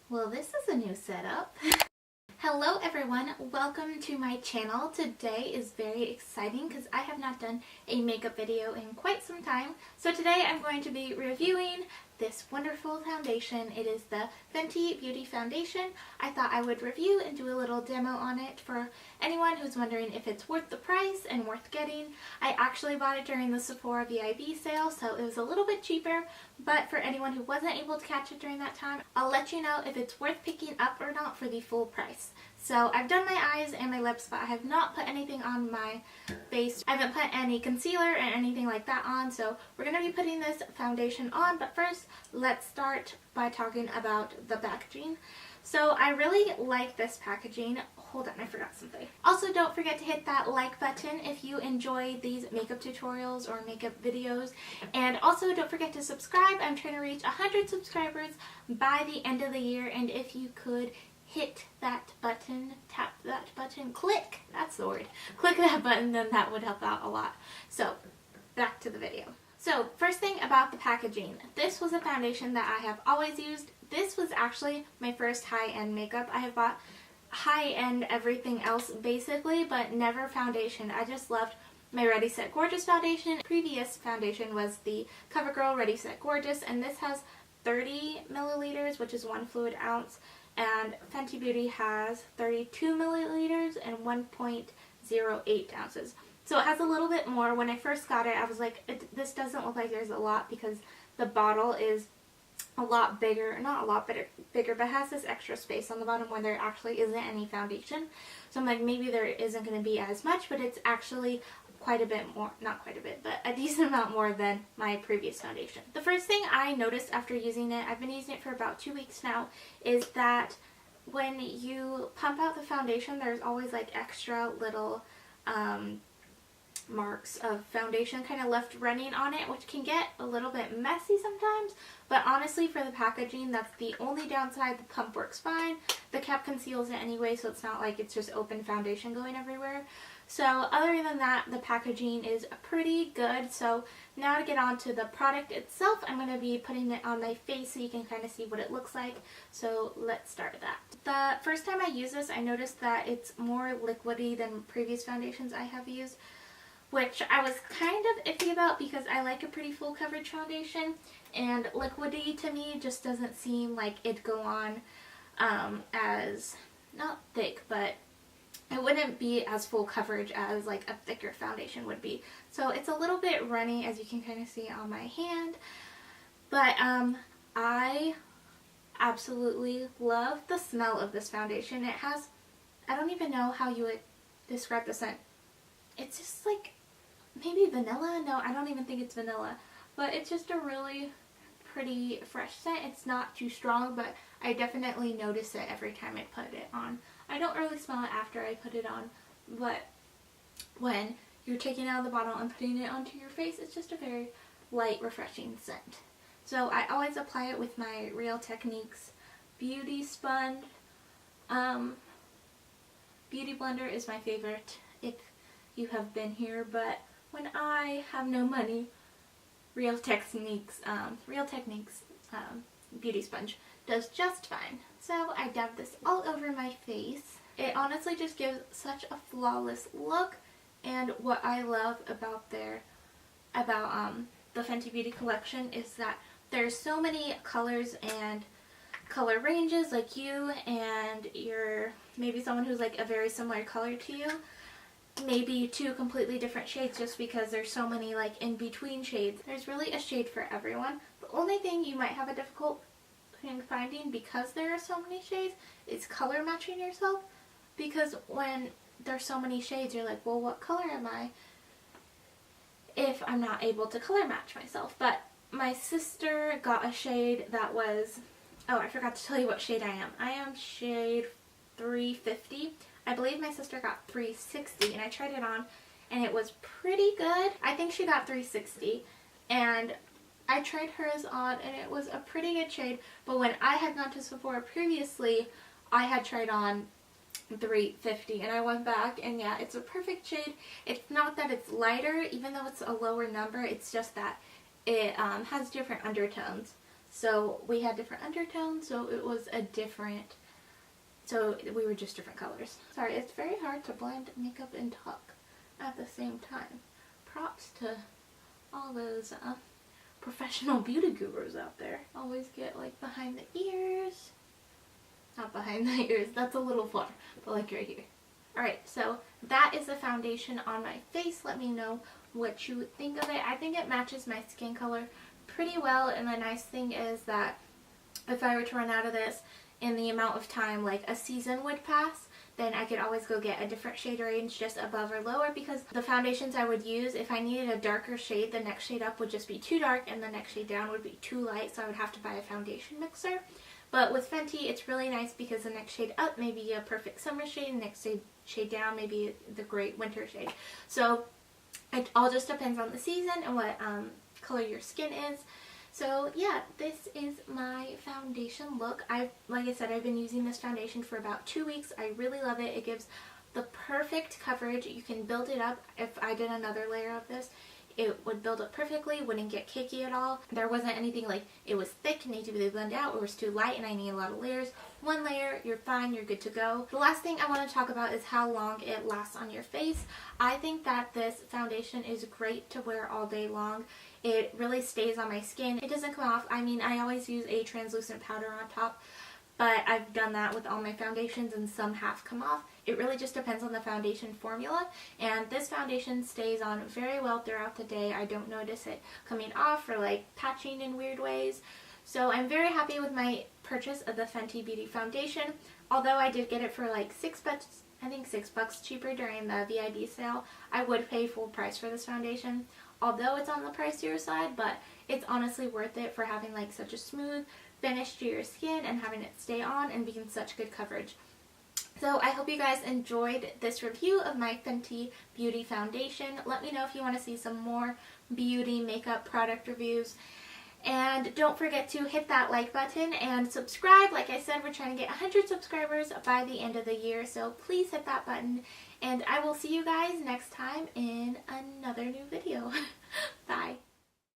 Well, this is a new setup. Hello everyone, welcome to my channel. Today is very exciting because I have not done a makeup video in quite some time. So today I'm going to be reviewing this wonderful foundation. It is the Fenty Beauty Foundation. I thought I would review and do a little demo on it for anyone who's wondering if it's worth the price and worth getting. I actually bought it during the Sephora VIB sale, so it was a little bit cheaper, but for anyone who wasn't able to catch it during that time, I'll let you know if it's worth picking up or not for the full price. So I've done my eyes and my lips, but I have not put anything on my face. I haven't put any concealer and anything like that on, so we're going to be putting this foundation on. But first, let's start by talking about the packaging. So I really like this packaging. Hold on, I forgot something. Also, don't forget to hit that like button if you enjoy these makeup tutorials or makeup videos. And also, don't forget to subscribe. I'm trying to reach 100 subscribers by the end of the year, and if you could hit that button, tap that button, click, that's the word, click that button, then that would help out a lot. So, back to the video. So, first thing about the packaging. This was a foundation that I have always used. This was actually my first high-end makeup. I have bought high-end everything else basically, but never foundation. I just loved my Ready Set Gorgeous foundation. Previous foundation was the CoverGirl Ready Set Gorgeous, and this has 30 milliliters, which is 1 fluid ounce. And Fenty Beauty has 32 milliliters and 1.08 ounces. So it has a little bit more. When I first got it, I was like, this doesn't look like there's a lot because the bottle is a lot bigger, not a lot bigger, but has this extra space on the bottom where there actually isn't any foundation. So I'm like, maybe there isn't going to be as much, but it's actually quite a bit more, not quite a bit, but a decent amount more than my previous foundation. The first thing I noticed after using it, I've been using it for about 2 weeks now, is that when you pump out the foundation, there's always like extra little marks of foundation kind of left running on it, which can get a little bit messy sometimes, but honestly for the packaging, that's the only downside. The pump works fine. The cap conceals it anyway, so it's not like it's just open foundation going everywhere. So other than that, the packaging is pretty good. So now to get on to the product itself, I'm going to be putting it on my face so you can kind of see what it looks like. So let's start that. The first time I used this, I noticed that it's more liquidy than previous foundations I have used, which I was kind of iffy about because I like a pretty full coverage foundation, and liquidy to me just doesn't seem like it'd go on as, not thick, but it wouldn't be as full coverage as like a thicker foundation would be. So it's a little bit runny, as you can kind of see on my hand, but I absolutely love the smell of this foundation. It has, I don't even know how you would describe the scent. It's just like maybe vanilla? No, I don't even think it's vanilla, but it's just a really pretty fresh scent. It's not too strong, but I definitely notice it every time I put it on. I don't really smell it after I put it on, but when you're taking it out of the bottle and putting it onto your face, it's just a very light, refreshing scent. So I always apply it with my Real Techniques Beauty Sponge. Beauty Blender is my favorite if you have been here, but when I have no money, Real Techniques Beauty Sponge does just fine. So I dab this all over my face. It honestly just gives such a flawless look, and what I love about the Fenty Beauty collection is that there's so many colors and color ranges, like you and you're maybe someone who's like a very similar color to you, maybe 2 completely different shades, just because there's so many like in between shades. There's really a shade for everyone. The only thing you might have a difficult time finding, because there are so many shades, is color matching yourself, because when there's so many shades, you're like, well, what color am I if I'm not able to color match myself? But my sister got a shade that was, oh, I forgot to tell you what shade I am. I am shade 350. I believe my sister got 360, and I tried it on and it was pretty good. I think she got 360, and I tried hers on and it was a pretty good shade, but when I had gone to Sephora previously, I had tried on 350, and I went back and yeah, it's a perfect shade. It's not that it's lighter, even though it's a lower number, it's just that it has different undertones. So we had different undertones, so it was a different, so we were just different colors. Sorry, it's very hard to blend makeup and talk at the same time. Props to all those professional beauty gurus out there. Always get like behind the ears. Not behind the ears, that's a little far, but like right here. Alright, so that is the foundation on my face. Let me know what you think of it. I think it matches my skin color pretty well, and the nice thing is that if I were to run out of this in the amount of time like a season would pass, then I could always go get a different shade range just above or lower, because the foundations I would use, if I needed a darker shade, the next shade up would just be too dark and the next shade down would be too light, so I would have to buy a foundation mixer. But with Fenty, it's really nice because the next shade up may be a perfect summer shade, and the next shade down may be the great winter shade. So it all just depends on the season and what color your skin is. So yeah, this is my foundation look. Like I said, I've been using this foundation for about 2 weeks. I really love it. It gives the perfect coverage. You can build it up. If I did another layer of this, it would build up perfectly, wouldn't get cakey at all. There wasn't anything like it was thick, needed to be blended out, or it was too light and I need a lot of layers. One layer, you're fine, you're good to go. The last thing I want to talk about is how long it lasts on your face. I think that this foundation is great to wear all day long. It really stays on my skin. It doesn't come off. I mean, I always use a translucent powder on top, but I've done that with all my foundations and some have come off. It really just depends on the foundation formula, and this foundation stays on very well throughout the day. I don't notice it coming off or like patching in weird ways. So I'm very happy with my purchase of the Fenty Beauty foundation. Although I did get it for like $6, I think $6 cheaper during the VIB sale, I would pay full price for this foundation. Although it's on the pricier side, but it's honestly worth it for having like such a smooth finish to your skin and having it stay on and being such good coverage. So I hope you guys enjoyed this review of my Fenty Beauty foundation. Let me know if you want to see some more beauty makeup product reviews. And don't forget to hit that like button and subscribe. Like I said, we're trying to get 100 subscribers by the end of the year, so please hit that button. And I will see you guys next time in another new video. Bye.